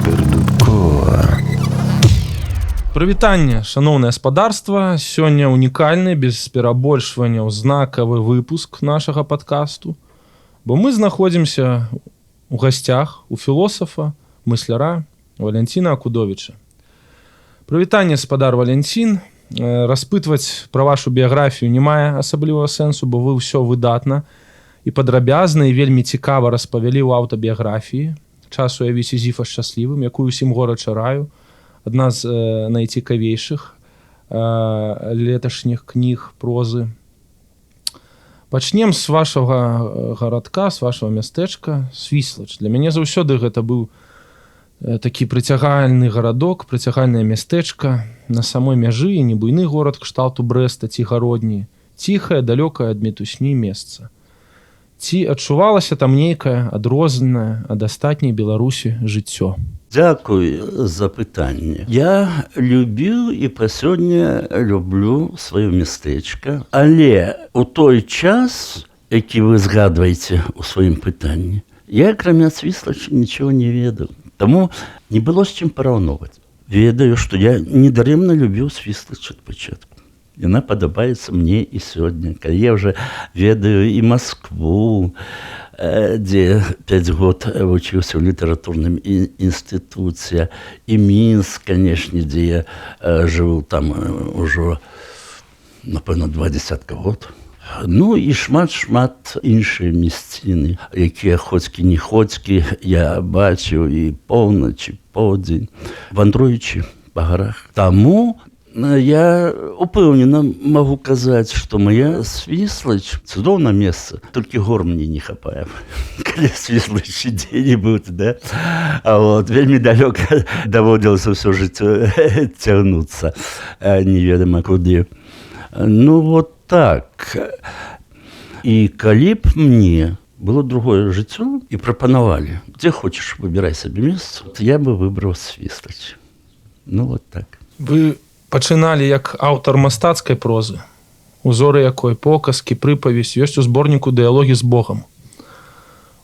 Пердулькова. Прывітанне, шаноўнае спадарства. Сёння унікальны, без перабольшванняў, знакавы выпуск нашага падкасту, бо мы знаходзімся у гасцях у філосафа, мысляра Валянціна Акудовіча. Прывітанне, спадар Валянцін. Распытваць пра вашу біяграфію не мае асаблівага сэнсу, бо вы ўсё выдатна і падрабязна і вельмі цікава распавялі ў аўтабіяграфіі «Час уявіць Сізіфа шчаслівым», якую ўсім горача раю. Адна з найцікавейшых леташніх кніг прозы. Пачнем з вашага гарадка, з вашага мястэчка, Свіслач. Для мяне заўсёды гэта быў такі прыцягальны гарадок, прыцягальнае мястэчка на самой мяжы, не буйны горад кшталту Брэста ці Гародні, ціхае, далёкае ад мітусні месца. Ці адчувалася там нейкае адрозненае ад астатняй Беларусі жыццё? Дзякуй за пытанне. Я любіў і па сёння люблю сваё мястэчка, але ў той час, які вы згадваеце ў сваім пытанні, я акрамя Свіслача нічого не ведаў. Таму не было з чым параўноўваць. Ведаю, што я недарэмна любіў Свіслач ад пачатку. Яна падабаецца мне і сёння, калі я ўжо ведаю і Маскву, дзе 5 год вучыўся ў літаратурным інстытуце, і Мінск, канешне, дзе я жыў там ужо, напэўна, 20 год. Ну і шмат іншыя месціны, якія ходзькі, не ходзькі, я бачыў і поўнач, і поўдзень, вандруючы па гарах. Таму я упэўнена магу казаць, што моя Свіслач цудоўнае месца, толькі гор мне не хапае. Калі Свіслач дзе-небудзь, да? А вот вельмі далёка даводзілася ўсё жыццё цягнуцца, неведама куды. Ну вот так. І калі б мне было другое жыццё і прапанавалі, дзе хочаш, выбірай сабе месца, то я бы выбраў Свіслач. Ну вот так. Вы пачыналі як аўтар мастацкай прозы, узоры якой показкі, прыпавесь, ёсць у зборніку «Дыялогі з Богам».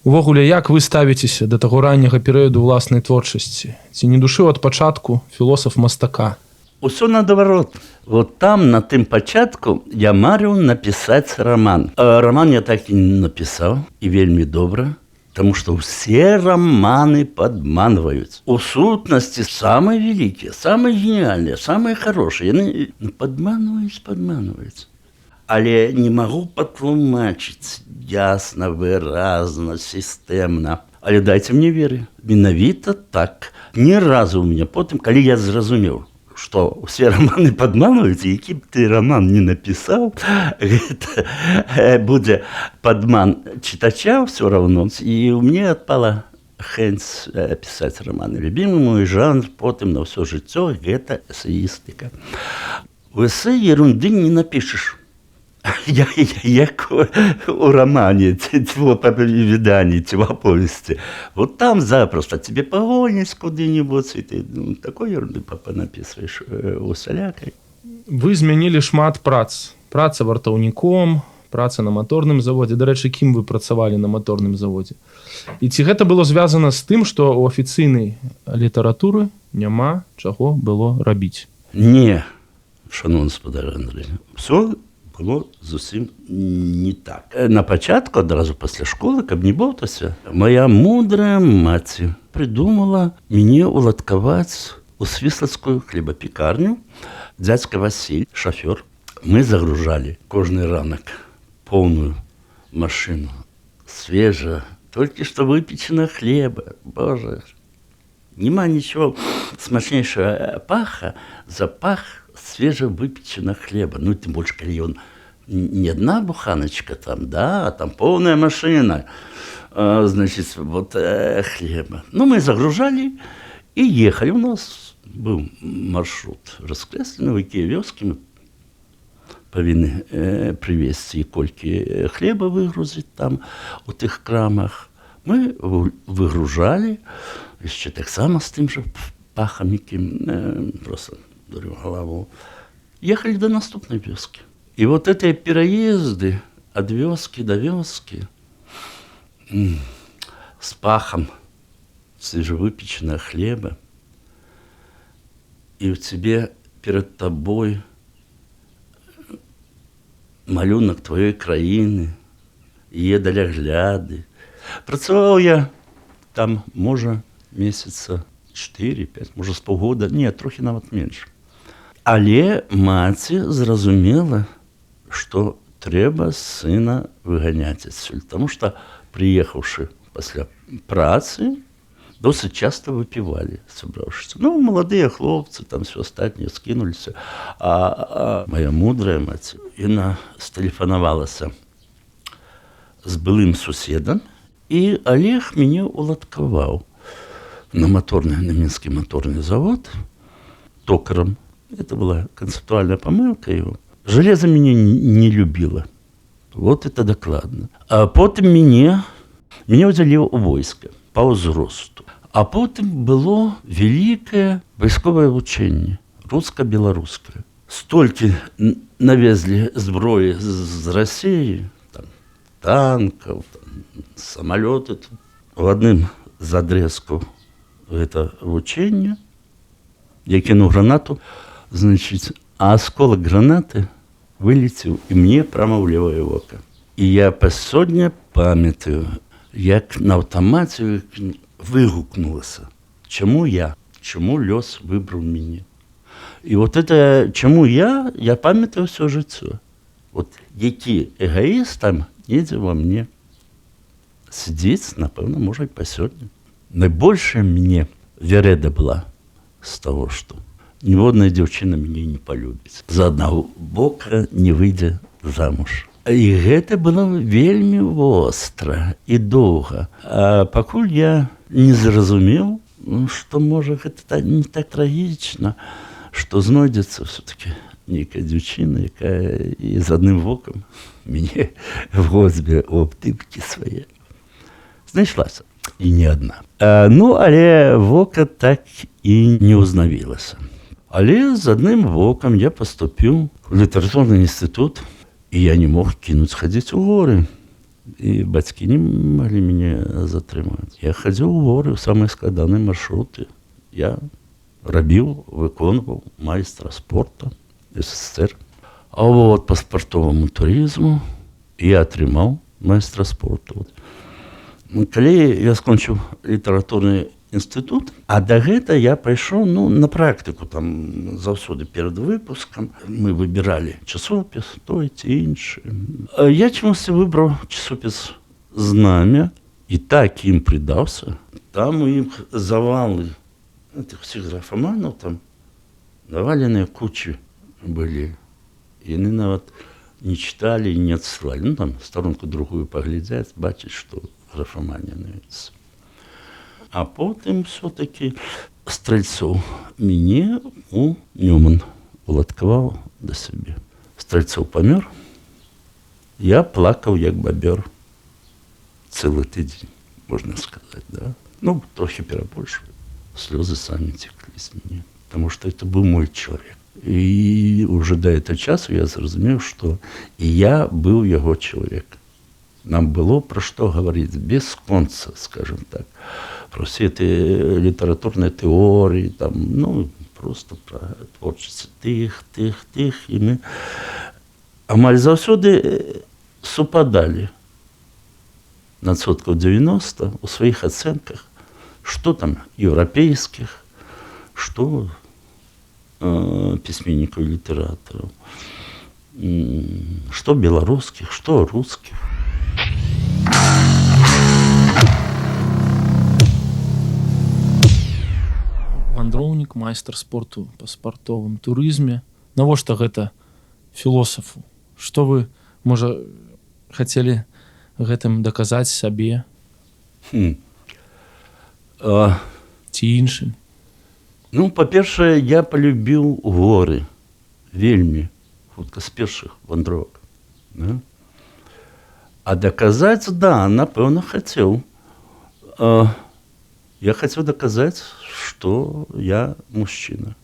Увогуле, як вы ставіцеся да таго ранняга перыяду ўласнай творчасці? Ці не душыў ад пачатку філосаф мастака? Усё наадварот. Вот там, на тым пачатку, я марыў напісаць раман. Раман я так і не напісаў, і вельмі добра, таму што ўсе раманы падманваюць. У сутнасці самыя вялікія, самыя геніальныя, самыя хорошыя. Яны падманваюць. Але не магу патлумачыць ясна, выразна, сістэмна. Але дайце мне веры. Менавіта так. Ні разу ў мяне потым, калі я зразумеў, што ўсе раманы падманваюць, і які б ты раман не напісаў, гэта будзе падман чытача ўсё раўно, і ў мне адпала хэнць пісаць раманы. Любімы мой жанр потым на ўсё жыццё гэта эсеістыка. У эсэ ерунды не напішаш. Як у рамане, ці в апавяданні, ці в аповесці. Вот там запросто тебе погоняць куды-небудзь, і ты такой ерунды напісваеш усялякай. Вы змянілі шмат прац. Праца вартаўніком, праца на маторным заводзе. Дарэчы, кім вы працавалі на маторным заводзе? І ці гэта было звязана з тым, што ў афіцыйнай літаратуры няма чаго было рабіць? Не, шаноўны спадар Андрэй. Всё было зусім не так. На пачатку, адразу пасля школы, каб не боўтася, моя мудрая маці прыдумала мяне уладкаваць у свіслацкую хлебапекарню. Дзядзька Васіль, шафёр. Мы загружалі кожны ранак поўную машыну. Свежа, толькі што выпечана хлеба. Боже, няма нічого смачнейшага паха за пах свежевыпечена хлеба. Ну, тем больше, коли он не одна буханочка там, да, а там полная машина, значит, вот хлеба. Ну, мы загружали и ехали. У нас был маршрут раскресленный, в якія вёскі мы павінны прывезці, колькі хлеба выгрузіць там у тых крамах. Мы выгружали, яшчэ таксама з тым жа пахам, якім просто дурю голову. Ехали до наступной вёски. И вот эти переезды от вёски до вёски с пахом свежевыпеченного хлеба, и у тебя перед тобой малюнок твоей країни, є далягляди. Працював я там, може, месяца 4-5, може, з паўгода, ні, трохи нават менш. Але маці зразумела, што трэба сына выганяць адсюль, таму што, прыехаўшы пасля працы, досыць часта выпівалі, сабраўшыся. Ну, маладыя хлопцы, там все астатнія скінуліся. А моя мудрая маці, яна стэлефанавалася з былым суседам, і Олег мяне уладкаваў на мінскі моторны завод токарам. Это была концептуальная помылка его. Железо меня не любило. Вот это докладно. А потым меня ўзялі ў войска па ўзросту. А потым было вялікае вайсковае вучэнне, руска-беларускае. Столькі навезлі зброі з Расіі, там, танкаў, самалёты. У адным з адрезкаў гэта вучэнне я кінуў гранату, значыць, а асколак гранаты вылецеў і мне прямо ў левае вока. І я па сёння памятаю, як на аўтамаце выгукнулася. Чаму я? Чаму лёс выбраў мяне? І вот это чаму я памятаю ўсё жыццё. Вот які эгоіст там недзе ва мне сидзіць, напэўна, можа, і па сёння. Найбольшая мне вярэда была з таго, што ніводная дзяўчына мяне не палюбіць. З аднаго бока не выйдзе замуж. І гэта было вельмі востра і доўга. А пакуль я не зразумеў, што, можа, гэта не так трагічна, што знойдзецца все-таки нейкая дзяўчына, якая і з адным вокам мяне возьме ў аптымкі свае. Знайшлася. І не адна. Ну, але вока так і не ўзнавілася. Але з адным вокам я паступіў у літаратурны інстытут, і я не мог кінуць хадзіць у горы. І бацькі не маглі мяне затрымаць. Я хадзіў у горы, ў самыя складаныя маршруты. Я выконваў майстра спорта СССР. А вот па спартоваму турызму я атрымаў майстра спорту. Калі я скончыў літаратурны інстытут, а да гэта я пайшоў на практыку, там заўсёды перад выпускам мы выбіралі часопіс, той ці іншы. Я чамусьці выбраў часопіс «Знамя» і так ім прыдаўся. Там у іх завалы этих всіх графаманаў, там наваленыя кучы былі. Яны нават не чыталі і не адсылалі. Там старонку другую паглядзяць, бачаць, што графаманія навіцца. А потым все-таки Стрэльцоў мяне у Нюман уладкаваў да сябе. Стрэльцоў памёр, я плакаў як бабёр цэлы тыдзень, можна сказаць, да? Ну, трохі перабольшваю. Слёзы самі цеклі з мяне, таму што это быў мой чалавек. І уже да этого часу я зразумеў, што і я быў яго чалавек. Нам было пра што гаварыць без конца, скажем так. Про все эти літаратурныя тэорыі, там, просто пра творчасць тых. І мы амаль заўсёды супадалі на 90% у сваіх ацэнках, што там еўрапейскіх, што пісьменнікаў і літаратараў, што беларускіх, што рускіх. Вандроўнік, майстар спорту па спартовым турызме. Навошта гэта філосафу? Што вы, можа, хацелі гэтым даказаць сабе? Ці іншым? Па-першае, я палюбіў горы вельмі хутка з першых вандровак. А даказаць, напэўна, хацеў. Я хацеў даказаць, што я мужчына.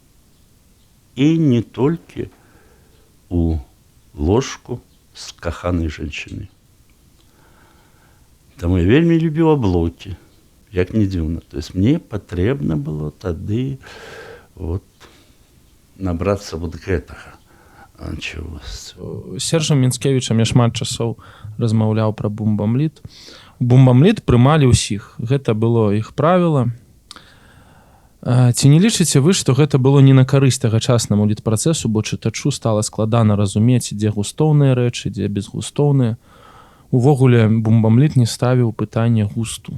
І не толькі у ложку з каханай жанчыны. Таму я вельмі любіў аблокі. як не дзіўна. То есть мне патрэбна было тады вот набрацца вот гэтага чагось. Сержам Мінскевічам я шмат часоў размаўляў пра бумбамліт. Бумбамліт прымалі ўсіх. Гэта было іх правіла. Ці не лічыце вы, што гэта было не на карысць тагачаснаму літпрацэсу, бо чытачу стала складана разумець, дзе густоўныя рэчы, дзе безгустоўныя. Увогуле бумбамліт не ставіў пытанне густу.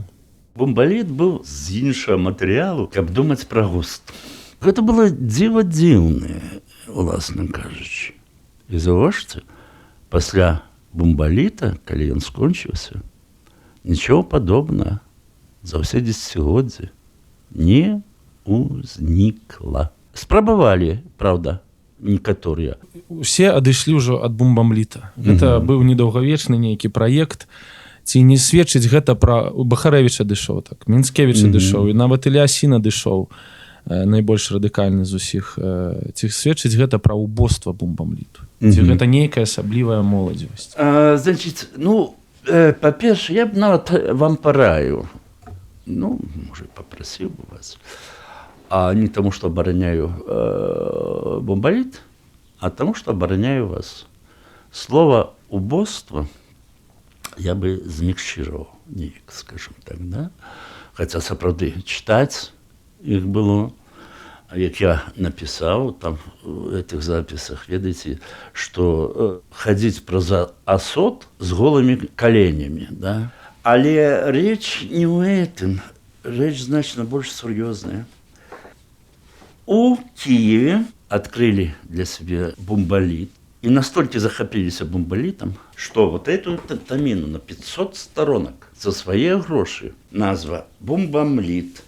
Бумбаліт быў з іншага матэрыялу, каб думаць пра густ. Гэта было дзіва дзіўнае, уласна кажучы. І заўважце, пасля бумбаліта, калі ён скончыўся, нічого падобнага за ўсе дзесяцігоддзі не ўзнікла. Спрабавалі, правда, некаторыя. Усе адышлі ўжо ад бумбамліта. Гэта быў недаўгавечны нейкі праект. Ці не сведчыць гэта пра... Бахарэвіч адышоў, так. Мінскевіч адышоў, і нават Ілля Асін адышоў, найбольш радыкальны з усіх. Ці сведчыць гэта пра убоства бумбамліту? Ці гэта нейкая асаблівая моладзевасць? Значыць, па-перше, я б нават вам параю. Можа, папрасіў бы вас. А не таму, што абараняю бумбаліт, а таму, што абараняю вас. Слова «убоства» я бы змякчыраваў неяк, скажем так, да? Хаця, сапраўды, чытаць іх было, як я напісаў там у гэтых запісах, ведаеце, што хадзіць праз асот з голымі каленямі, да? Але рэч не ў гэтым, рэч значна больш сур'ёзная. У Киеве открыли для себя бумбалит и настолько захопились бумбалитом, что вот эту томину на 500 сторонок за свои гроши назва «Бумбамлит.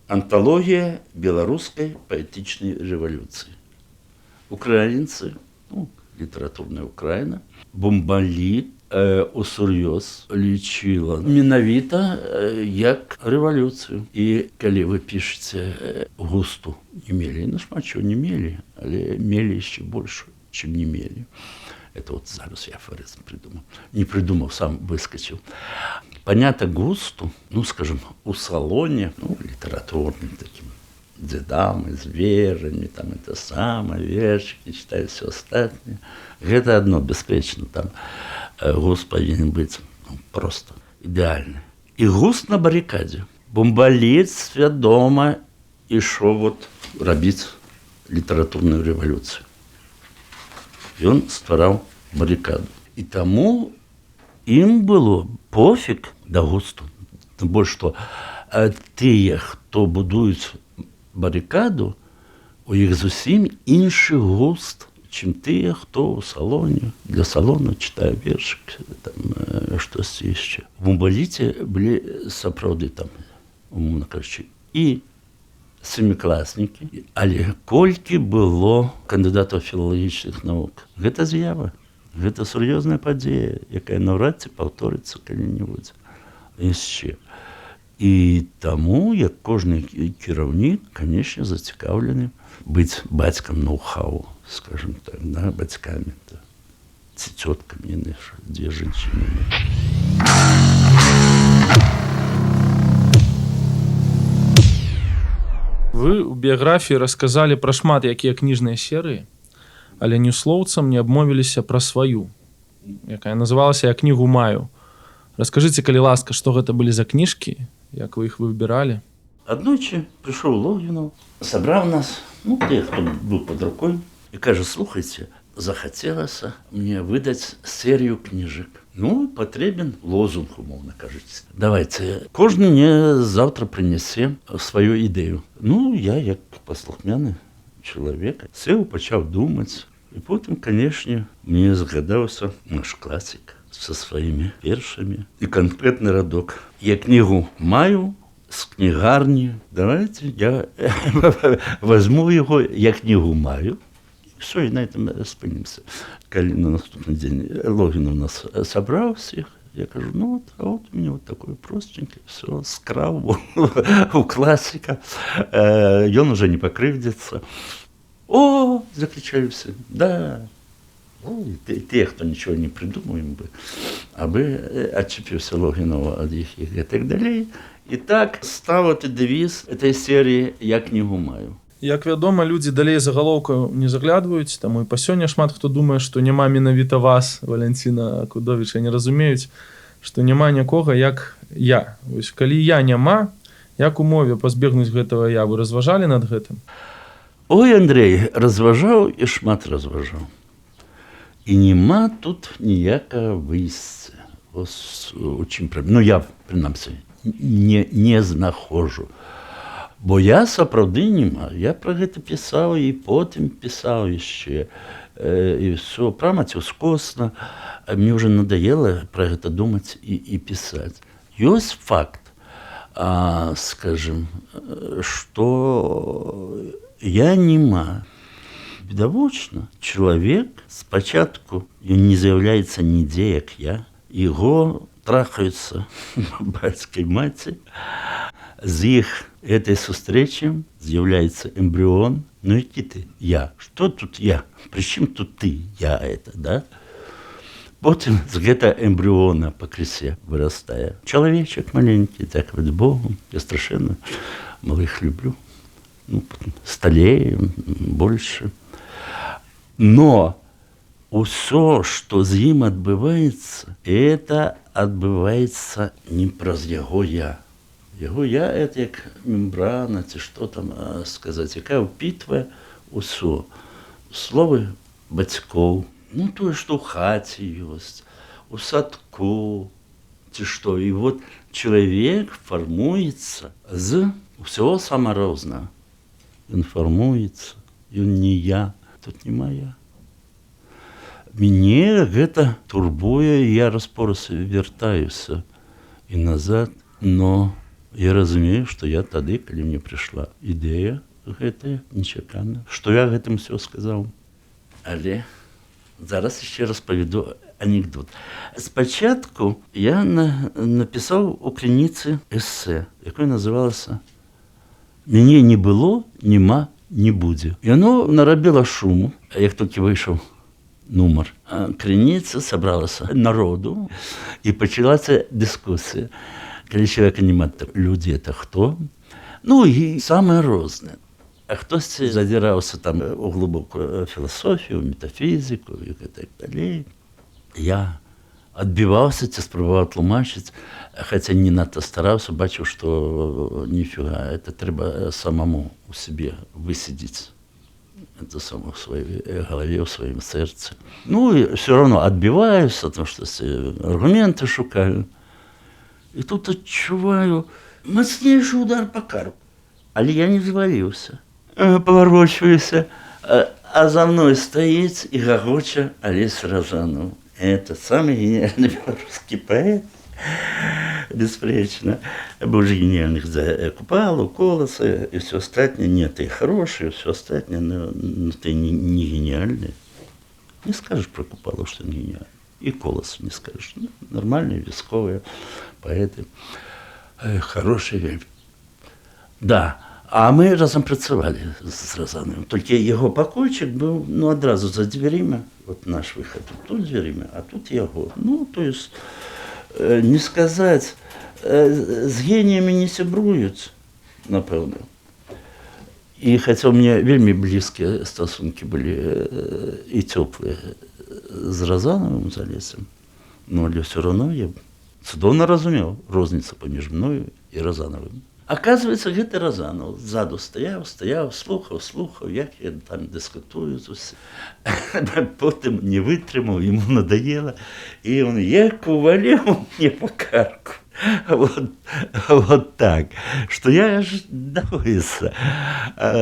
Антология белорусской поэтичной революции». Украинцы, литературная Украина, бумбалит усур'ёз лічыла менавіта як рэвалюцыю. І калі вы пішаце густу, не мелі, шмат чого не мелі, але мелі яшчэ больш, чым не мелі. Это вот зараз я афоризм придумал. Не придумал, сам выскочил. Понятно густу, скажем, у салоне, литературным таким, где дамы с верами, там это самое, вершики, читают все остальное. Это одно, беспечно, там густ повинен быть просто идеальный. И густ на баррикаде. Бумбаліт свядома ішоў вот рабіць літаратурную рэвалюцыю. Ён ствараў баррикаду. І таму ім было пофіг да густу. Тым больш, што тыя, хто будуюць баррикаду, у іх зусім іншы густ, чым тыя, хто ў салоне, для салона чытае вершык, там штосьці яшчэ. В бумбаліце былі сапраўды там, умоўна кажучы, і семікласнікі, але колькі было кандыдатаў філалагічных навук. Гэта з'ява, гэта сур'ёзная падзея, якая наўрад ці паўторыцца калі-небудзь яшчэ. І таму, як кожны кіраўнік, канечне, зацікаўлены быць бацькам ноу-хау, скажем так, да, бацькамі, да, ці цёткамі, дзве жанчыны. Вы ў біяграфіі расказалі пра шмат якія кніжныя серыі, але ні слоўцам не абмовіліся пра сваю, якая называлася «Я кнігу маю». Раскажыце, калі ласка, што гэта былі за кніжкі, як вы іх выбіралі? Аднойчы прыйшоў Логвінаў, сабраў нас, тыя, хто быў пад рукой, і кажа: слухайце, захацелася мне выдаць серыю кніжак. Патрэбен лозунг, умоўна кажучы. Давайте, кожны мне завтра прынясе сваю ідэю. Я, як паслухмяны чалавек, сеў, пачаў думаць. І потым, канешне, мне згадаўся наш класік са сваімі вершамі. І канкрэтны радок. Я кнігу маю з кнігарні. Давайте я возьму яго, я кнігу маю. Все, і на этом спынимся. Калі на наступны дзень Логвін у нас сабраў всіх, я кажу: вот у меня вот такое простенькое, все, скраў у класіка. Ён уже не покрывдзіцца. О, закричали все, да, Те, хто нічого не придумав би, аби відчепився Логінова від їх і так далі. І так ставити девіз цієї серії «Я книгу маю». Як вядома, людзі далей загалоўкаў не заглядваюць, таму і па сёння шмат хто думае, што няма менавіта вас, Валянціна Кудовіча, не разумеюць, што няма нікога, як я. Вось калі я няма, як у мове пазбегнуць гэтага я, вы разважалі над гэтым? Ой, Андрей, разважаў і шмат разважаў. І нема тут ніякага выйсця. У чым праблема? Ну, я, прынамсі, не знаходжу. Бо я сапраўды нема. Я пра гэта пісаў і потым пісаў яшчэ. І ўсё, пра маці ўскосна. Мне ўжо надоело пра гэта думаць і пісаць. Ёсць факт, скажем, што я нема. Відавочна, чалавек спачатку ён не з'яўляецца нідзе, як я. Яго трахаюцца бацька і маці. З іх этой сустрэчы з'яўляецца эмбрыон. Ну, які ты? Я. Што тут я? Прычым тут ты? Я это, да? Потым з гэта эмбрыона пакрысе вырастае чалавечак маленькі, так вось Богу. Я страшэнна малых люблю. Ну, сталеем больше. Но ўсё, што з ім адбываецца, это адбываецца не праз яго я. Яго я – это як мембрана, ці што там сказаць, якая ўпітвае ўсё. Словы бацькоў, ну, тое, што ў хаце ёсць, у садку, ці што. І вот чалавек фармуецца з усяго самарознага. Ён фармуецца, ён не я, тут нема я. Мяне гэта турбуе, я раз-пораз вяртаюся і назад, но я разумею, што я тады, калі мне прыйшла ідэя гэтая, нечакана, што я гэтым усё сказаў. Але зараз яшчэ распавяду анекдот. Спачатку я напісаў у крыніцы эсэ, якое называлася «Мяне не было, нема, не будзе». Яно нарабіла шуму, як толькі выйшаў нумар. Крыніца сабралася народу, і пачалася дыскусія. Калі чалавека няма, людзі это хто? Ну, і самае рознае. А хтосьці задзіраўся там у глыбокую філасофію, метафізіку і так далей. Я адбіваўся, ці спрабаваў тлумачыць, хаця не надта стараўся, бачыў, што ніфіга, это трэба самому у сябе высидзець. Это само в своей голове, в своем сердце. Ну, и все равно отбиваюсь, потому что аргументы шукаю. И тут отчуваю мощнейший удар по карпу. Але я не звалился. Поворачиваюсь, а за мной стоит и гогоча Олесь Розанов. Это самый гениальный белорусский поэт. Беспречно. Божий гениальных за Купалу, Колоса и все остальное. Нет, ты хороший, все остальное, но ты не гениальный. Не скажешь про Купалу, что не гениальный. И Колос не скажешь. Ну, нормальные, висковые поэты. Хорошие. Да. А мы разом працавалі з Розановым. Толькі яго пакойчык быў, ну, адразу за дзвярыма. Вот наш выход тут дзвярыма, а тут яго. Ну, то есть, не сказаць, з геніямі не сябруюць, напэўна. І хаця ў мяне вельмі блізкія стасункі былі і цёплыя з Розановым, з Алесем, но але ўсё роўно я цудоўна разумеў розніцу паміж мною і Розановым. Оказывается, гэта Розанов ззаду стаяў, слухаў, як я там дыскутую з усім. Потым не вытрымаў, яму надоело, і ён як уваліў мне по карку. Вот так, што я аж давыса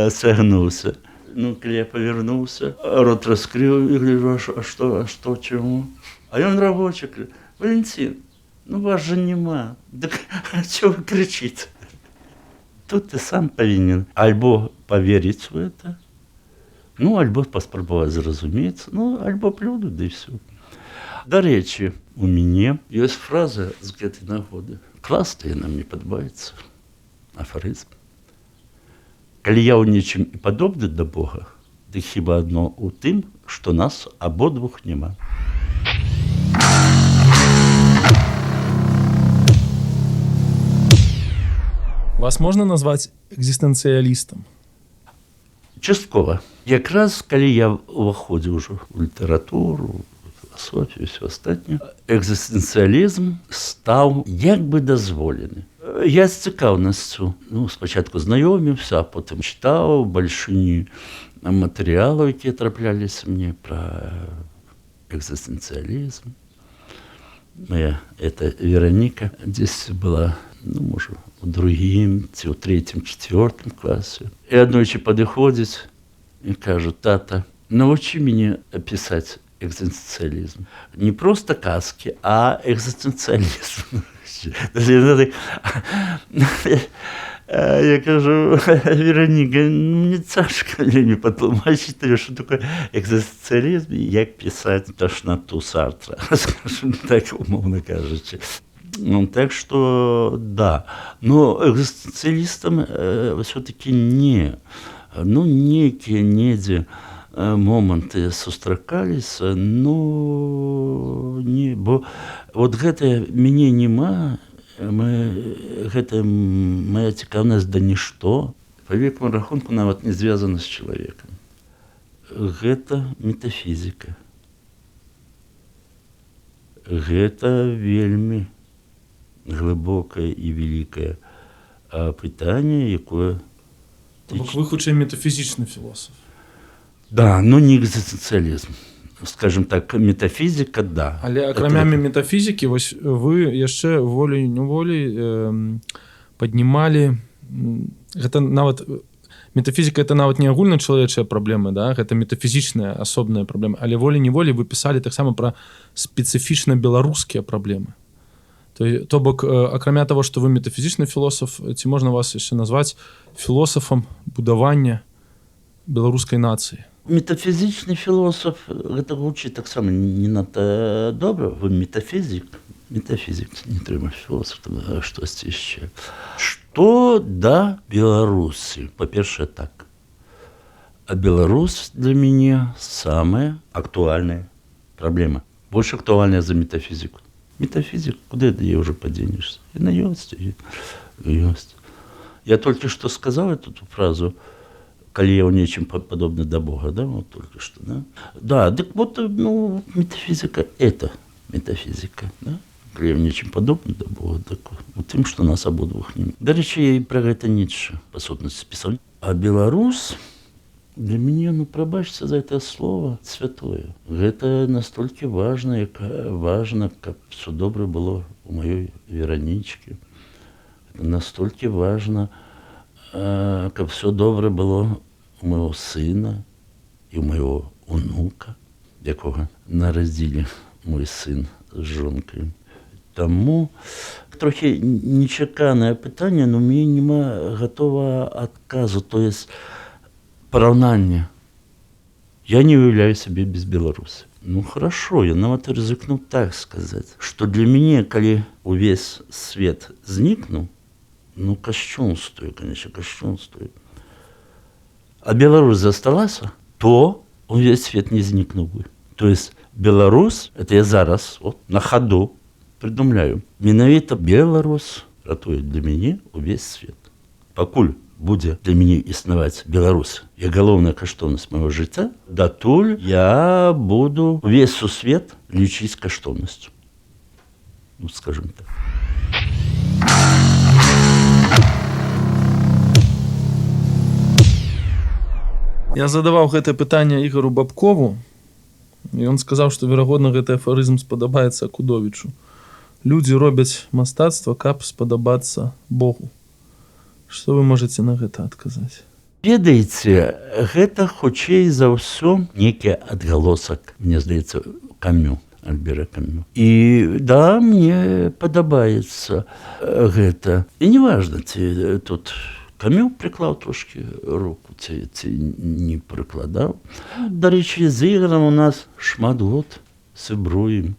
сагнуўся. Ну, калі я павярнуўся, рот раскрыў і гляджу, а што, чаму? А ён рабочы, Валентин, ну вас жа няма, дык чого вы крычыце? Тут ты сам повинен альбо поверить в это, ну, альбо паспрабаваць зразумець, ну, альбо плюнуць, да і все. Дарэчы, у мяне ёсць фраза з гэтай нагоды. Класна яна мне падабаецца. Афарызм. Калі я ў нечым і падобны да Бога, Дык хіба адно ў тым, што нас абодвух няма. Вас можна назваць экзістэнцыялістам? Часткова. Якраз калі я ўваходзіў ужо ў літаратуру, філасофію, ўсё астатняе, экзістэнцыялізм стаў як бы дазволены. Я з цікаўнасцю, спачатку знаёміўся, а потым чытаў бальшыні матэрыялаў, якія трапляліся мне пра экзістэнцыялізм. Моя Вероніка дзесь была, можа, у другім ці ў трэцім, чацвёртым класе. І аднойчы падыходзіць і кажа: тата, навучы мяне апісаць экзістэнцыялізм. Не проста казкі, а экзістэнцыялізм. Я кажу: Вероніка, мне цяжка вельмі патлумачыць табе, што такое экзістэнцыялізм і як пісаць ташнату Сартра, скажем так, умоўна кажучы. Так что, да. Но экзистенциалистам все-таки не. Некие недзе моманты сустракаліся, не, бо вот гэта мяне нема, гэта моя цікаўнасць да нішто, па векавым рахунку нават не звязана з чалавекам. Гэта метафізіка. Гэта вельмі глыбокае і вялікае пытанне, якое... Вы хутчэй метафізічны філосаф. Да, не экзістэнцыялізм. Скажем так, метафізіка, да. Але акрамя метафізікі, вось вы яшчэ волей-неволей паднімалі... Гэта нават... Метафізіка — это нават не агульначалавечыя праблемы, да? Гэта метафізічныя асобныя праблемы. Але волей-неволей вы пісалі таксама пра спецыфічна беларускія праблемы. То бок, акрамя таго, што вы метафізічны філосаф, ці можна вас яшчэ назваць філосафам будавання беларускай нацыі? Метафізічны філосаф, гэта гучыць таксама не надта добра. Вы метафізік. Метафізік, не трэба філосаф, а штосьці яшчэ. Што да Беларусі? Па-першае, так. А Беларусь для мяне самая актуальная праблема. Больш актуальная за метафізіку. Метафізік, куды ты ўжо падзенешся? Яна ёсць, ёсць. Я толькі што сказаў эту фразу, калі я ў нечым падобны да Бога, да, вот толькі што, да? Да, дык вот, метафізіка — это метафізіка, да? Калі я ў нечым падобны да Бога, так у тым, што нас абодвух не... Дарэчы, я і пра гэта Ніцше, па сутнасці, пісаў. А Беларусь для мяне, прабачце за это слово, святое. Гэта настолькі важна, як важна, каб все добра было у маёй Веронічкі. Настолькі важна, каб все добра было у маёго сына і у маёго унука, якога нарадзілі мой сын з жонкай. Таму трохі нечаканае пытанне, но мне нема гатовага адказу, то есть параўнанне. Я не уяўляю сябе без Беларусі. Хорошо, я нават рызыкну так сказаць, што для мяне, калі увесь свет знікнуў, кашчунствую, конечно, кашчунствую. А Беларусь засталася, то увесь свет не знікнуў бы. То есть Беларусь, это я зараз на хаду придумляю, менавіта Беларусь ратуе для мяне увесь свет. Пакуль будзе для мяне існаваць Беларусь як галоўная каштоўнасць майго жыцця, датуль я буду увесь сусвет лічыць каштоўнасцю. Скажем так. Я задаваў гэтае пытанне Ігору Бабкову, і ён сказаў, што, верагодна, гэты афарызм спадабаецца Акудовічу. Людзі робяць мастацтва, каб спадабацца Богу. Што вы можаце на гэта адказаць? Ведаеце, гэта хутчэй за ўсё нейкі адгалосак, мне здаецца, Камю, Альбера Камю. І да, мне падабаецца гэта. І неважна, ці тут Камю прыклаў трошкі руку, ці не прыкладаў. Дарэчы, з Ігорам у нас шмат год сябруем.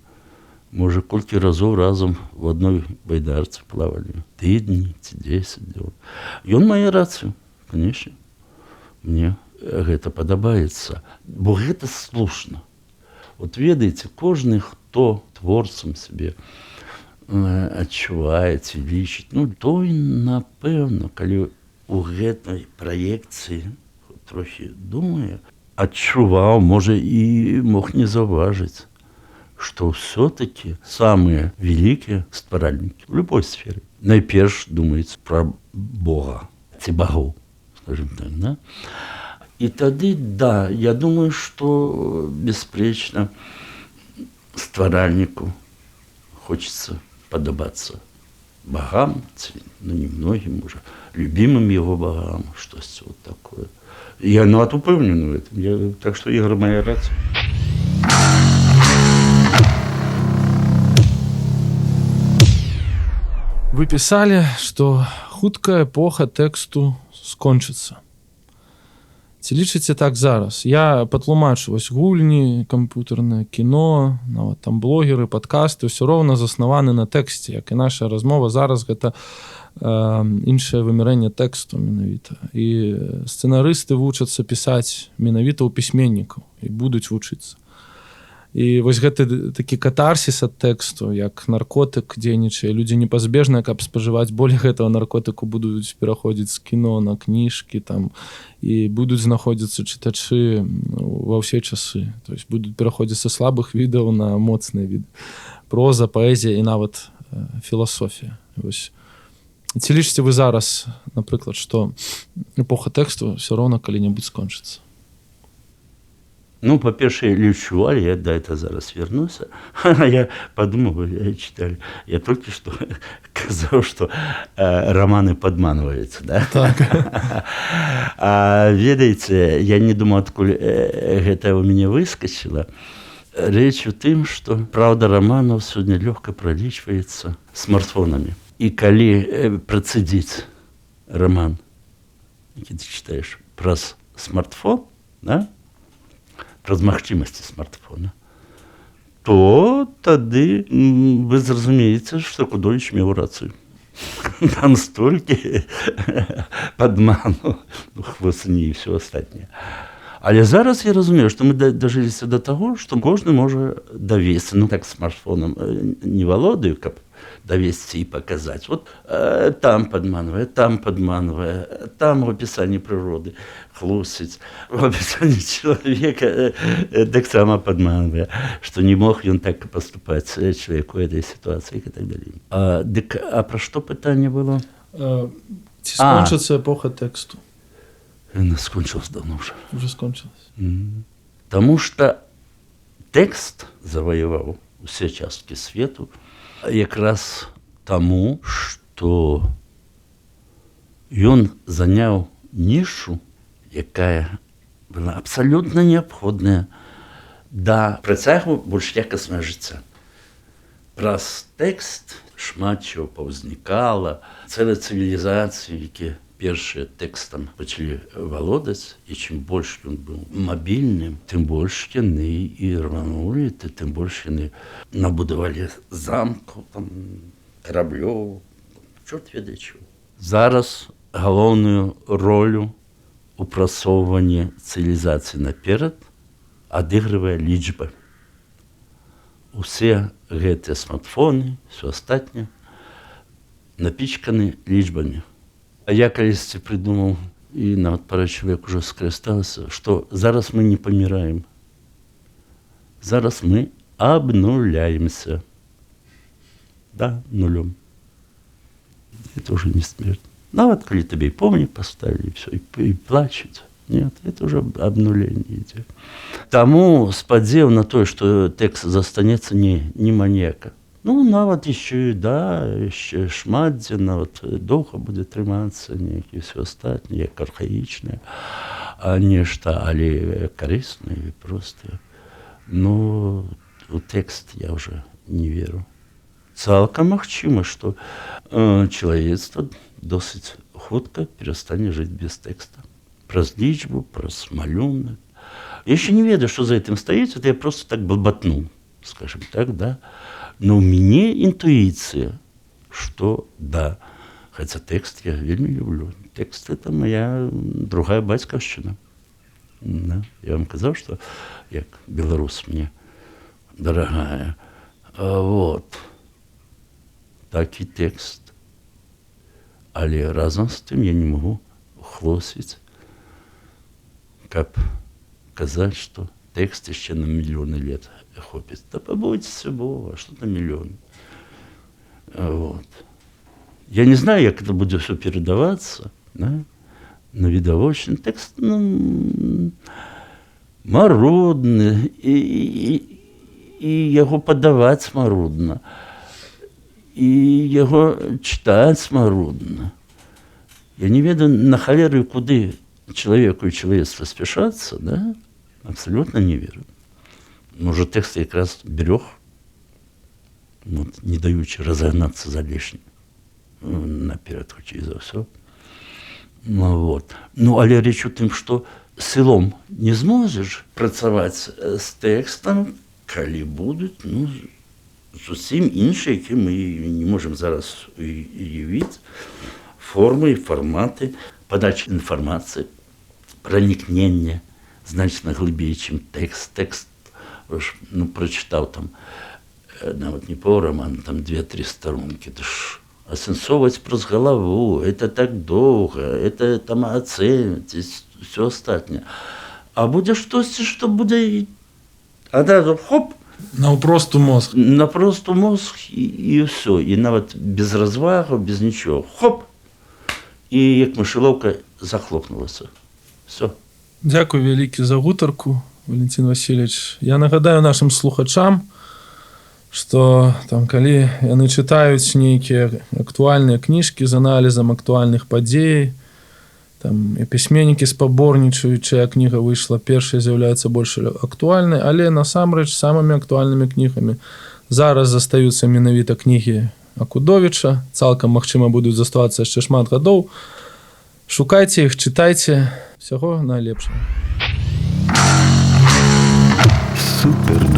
Можа, колькі разоў разам в адной байдарцы плавалі. Тыдні ці 10 дзён. Ён мае рацыю, канечне. Мне гэта падабаецца, бо гэта слушна. От ведаеце, кожны, хто творцам сябе адчувае ці лічыць, ну, той, напэўна, калі у гэтай праекцыі трохі думае, адчуваў, можа, і мог не заўважыць, што ўсё-такі самыя вялікія стваральнікі ў любой сферы найперш думаюць пра Бога ці багоў, скажем так, да? І тады, да, я думаю, што бясспрэчна стваральніку хочацца падабацца багам, ці, ну, не многім, можа, любімым яго багам, штосьці вот такое. Я нават упэўнены ў гэтым. Так што, Ігор, мая рацыя. Вы пісалі, што хуткая эпоха тэксту скончыцца. Ці лічыце так зараз? Я патлумачу, вось гульні, камп'ютарнае кіно, нават там блогеры, падкасты, ўсё роўна заснаваны на тэксце, як і наша размова зараз, гэта іншае вымярэнне тэксту менавіта. І сцэнарысты вучацца пісаць менавіта ў пісьменнікаў і будуць вучыцца. І вось гэты такі катарсіс ад тэксту, як наркотык дзейнічае, людзі непазбежна, каб спажываць болей гэтага наркотыку, будуць пераходзіць з кіно на кніжкі там, і будуць знаходзіцца чытачы ва ўсе часы. То есть будуць пераходзіць са слабых відаў на моцныя віды. Проза, паэзія і нават філасофія. Вось. Ці лічыце вы зараз, напрыклад, што эпоха тэксту ўсё роўна калі-небудзь скончыцца? Ну, по-перше, лічу, але я до этого зараз вернуся. Я подумал, я читал, я только что сказал, что романы подманываются, да? Так. А ведаете, я не думал, откуда это у меня выскочило. Речь в том, что правда романов сегодня легко проличивается смартфонами. И коли процедить роман, ты читаешь про смартфон, да? Праз магчымасці смартфона, то тады вы зразумееце, што Кудовіч меў рацыю. Там столькі падману, хвасні і ўсё астатняе. Але зараз я разумею, што мы дажыліся да таго, што кожны можа давесці, ну так смартфонам не валодаю, каб давесці і паказаць. Вот там падманвае, там в апісанні прыроды хлусіць, в апісанні чалавека таксама падманвае, што не мог ён так паступаць чалавеку ў этой сітуацыі і так далей. А пра што пытанне было? Ці скончыцца эпоха тэксту? Яна скончылась давно ўжо. Уже скончылась. Таму што тэкст заваяваў усе часткі свету якраз таму, што ён заняў нішу, якая была абсалютна неабходная да працягу больш якаснага жыцця. Праз тэкст шмат чаго паўзнікала, цэлая цывілізацыя, якія першыя тэкстам пачалі валодаць, і чым больш ён быў мабільным, тым больш яны і рванулі, тым больш яны набудавалі замкаў, там, караблёў, чорт ведае чаго. Зараз галоўную ролю у прасоўванні цывілізацыі наперад адыгрывае лічба. Усе гэтыя смартфоны, ўсё астатняе напічканы лічбамі. А я калісьці прыдумаў, і нават пара чалавек ужо скарысталася, што зараз мы не паміраем. Зараз мы обнуляемся. Да, нулем. Это уже не смерть. Нават калі табе і помнік паставілі, все, і плачуць. Нет, это уже обнуление идет. Таму спадзеў на тое, што тэкст застанецца не маньяка. Ну, нават яшчэ, да, яшчэ шмат дзе, нават доўга будзе трымацца, нейкі ўсё астатняе, як архаічнае, нешта, але карыснае і простае. Ну, у тэкст я ўжо не веру. Цалкам магчыма, што чалавецтва досыць хутка перастане жыць без тэкста. Праз лічбу, праз малюнак. Я яшчэ не ведаю, што за гэтым стаіць, это я просто так балбатнуў, скажем так, да. Но у мяне інтуіцыя, што да, хаця тэкст я вельмі люблю. Тэкст — это моя другая бацькаўшчына. Да? Я вам казав, што як беларус мне дарагая. Вот. Такі тэкст. Але разам з тым я не магу хлосіць, каб казаць, што тэкст яшчэ на мільёны лет хопіць. Да пабойцеся Бога, што на мільёны. Вот. Я не знаю, як это будзе ўсё перадавацца, да? На відавочны тэкст, марудны, і яго падаваць марудна, і яго чытаць марудна. Я не ведаю, на халеры, куды чалавеку і чалавецтва спяшацца, да? Абсолютно не верю. Может, тэкст якраз берег, вот, не даючы разогнаться за лишнім. Наперед, хоч і за ўсё. Вот. Але рэч у тым, што сылом не зможаш працаваць з тэкстам, калі будуць зусім іншыя, які мы не можам зараз уявіць, формы і фарматы падачы інфармацыі, пранікнення значна глыбей, чым тэкст. Тэкст, прачытаў там, нават не паўраман, там 2-3 старонкі, асэнсоўваць праз галаву, это так доўга, это там ацэніць, ўсё астатняе. А будзе штосьці, што будзе адразу хоп, Наўпрост у мозг. Напрост у мозг і ўсё. І нават без развагаў, без нічого. Хоп! І як мышылоўка захлопнулася. Все. Дзякуй вялікі за гутарку, Валентин Васильевич. Я нагадаю нашим слухачам, што там, калі яны чытаюць нейкія актуальныя кніжкі з аналізам актуальных падзей, там і пісьменнікі спаборнічаюць, чыя кніга выйшла першая, з'яўляецца больш актуальнай, але насамрэч самымі актуальнымі кнігамі зараз застаюцца менавіта кнігі Акудовіча, цалкам магчыма будуць заставацца яшчэ шмат гадоў. Шукайце іх, чытайце, усяго найлепшага. Супер